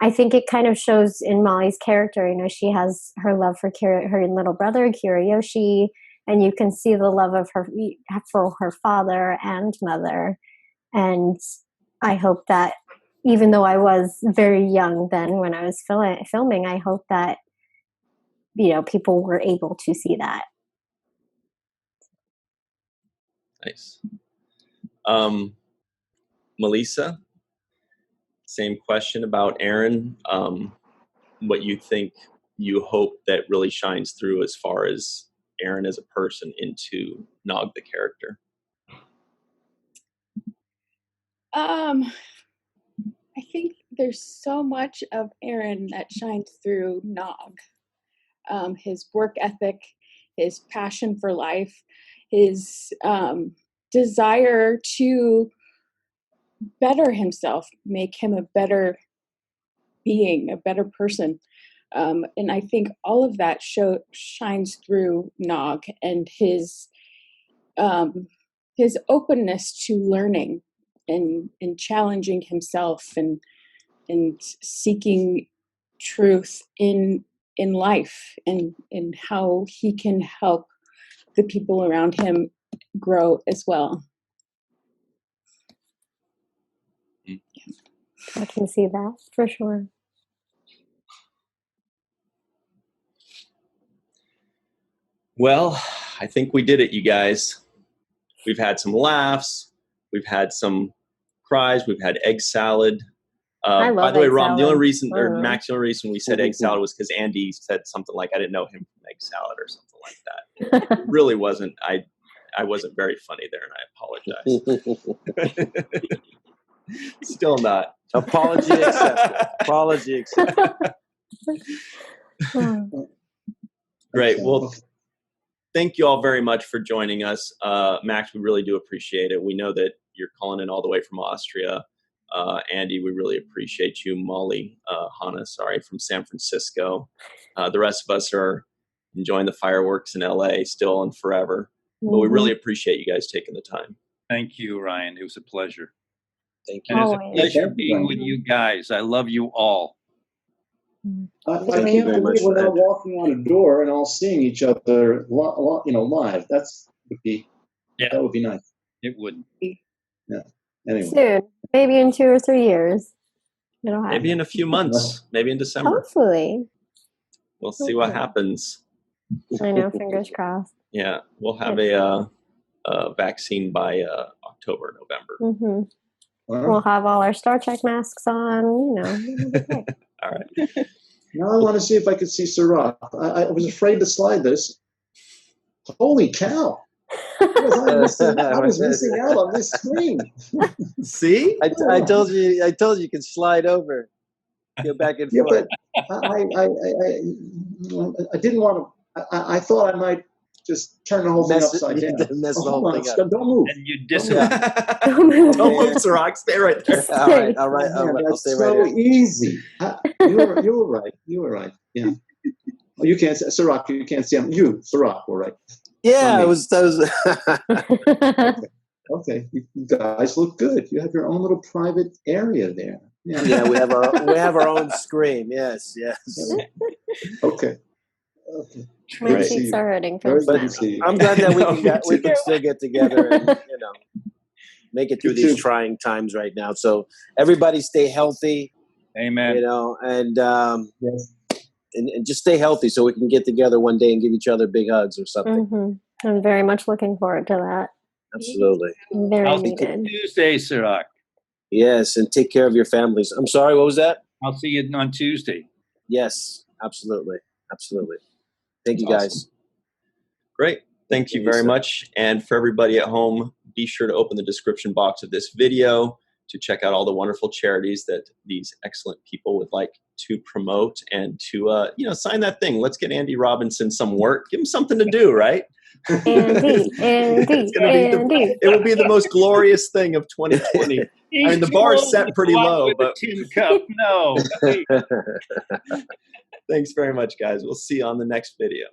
S4: I think it kind of shows in Molly's character. She has her love for her little brother Kiriyoshi, and you can see the love of her for her father and mother. And I hope that, even though I was very young then when I was filming, I hope that people were able to see that.
S1: Nice. Malissa, same question about Aron. What you hope that really shines through as far as Aron as a person into Nog the character?
S5: I think there's so much of Aron that shines through Nog. His work ethic, his passion for life, his desire to better himself, make him a better being, a better person. And I think all of that shines through Nog, and his openness to learning and challenging himself and seeking truth in life and how he can help the people around him grow as well.
S4: I can see that for sure.
S1: Well, I think we did it, you guys. We've had some laughs. We've had some cries. We've had egg salad.
S4: I love
S1: by the way,
S4: egg
S1: Rom,
S4: salad.
S1: the only reason, or Max, the only reason we said egg salad was because Andy said something like, I didn't know him from egg salad or something like that. It really wasn't. I wasn't very funny there, and I apologize. Still not.
S3: Apology accepted. Apology accepted.
S1: Great. Well, thank you all very much for joining us. Max, we really do appreciate it. We know that you're calling in all the way from Austria. Andy, we really appreciate you. Molly, Hana, from San Francisco. The rest of us are enjoying the fireworks in LA still and forever. But we really appreciate you guys taking the time.
S2: Thank you, Ryan. It was a pleasure.
S3: Thank
S2: And
S3: you.
S2: it's a pleasure being with you guys. I love you all.
S6: I
S3: Thank you
S6: can't
S3: very much
S6: believe we're
S3: for
S6: now
S3: that.
S6: walking on a door and all seeing each other, live. That would be nice.
S2: It would.
S6: Yeah. Anyway.
S4: Soon, maybe in 2 or 3 years.
S1: Maybe in a few months. Maybe in December.
S4: Hopefully.
S1: We'll see what happens.
S4: I know, fingers crossed.
S1: Yeah, we'll have a vaccine by October, November.
S4: Mm-hmm. We'll have all our Star Trek masks on,
S1: All right.
S6: Now I want to see if I could see Cirroc. I was afraid to slide this. Holy cow! I was missing out on this screen.
S1: See?
S3: I told you can slide over. Go back and forth.
S6: I didn't want to. I thought I might just turn the whole thing upside down.
S3: Mess the whole thing up.
S6: Don't move.
S2: And you disappear.
S1: Don't move, Cirroc. Stay right there.
S3: All right. I'll
S6: That's
S3: stay right
S6: so
S3: here.
S6: easy. You were right. You were right. Yeah. Oh, you can't, Cirroc. You can't see him. You, Cirroc, were right.
S3: Yeah, I was.
S6: Okay, you guys look good. You have your own little private area there.
S3: Yeah, we have our own screen. Yes.
S6: Okay.
S4: My cheeks are hurting from smiling.
S3: I'm glad that we can still get together and make it through these trying times right now. So everybody stay healthy.
S2: Amen.
S6: Yes.
S3: And just stay healthy so we can get together one day and give each other big hugs or something.
S4: Mm-hmm. I'm very much looking forward to that.
S3: Absolutely.
S4: Very
S2: I'll see
S4: needed.
S2: you Tuesday, Cirroc.
S3: Yes, and take care of your families. I'm sorry, what was that?
S2: I'll see you on Tuesday.
S3: Yes, absolutely. Absolutely. Thank you,
S1: Awesome.
S3: guys.
S1: Great. Thank you very
S3: Lisa.
S1: much. And for everybody at home, be sure to open the description box of this video to check out all the wonderful charities that these excellent people would like to promote and to, sign that thing. Let's get Andy Robinson some work. Give him something to do, right?
S4: Andy,
S1: It will be the most glorious thing of 2020. I mean, the bar is set pretty low, but
S2: tin cup, no.
S1: Thanks very much, guys. We'll see you on the next video.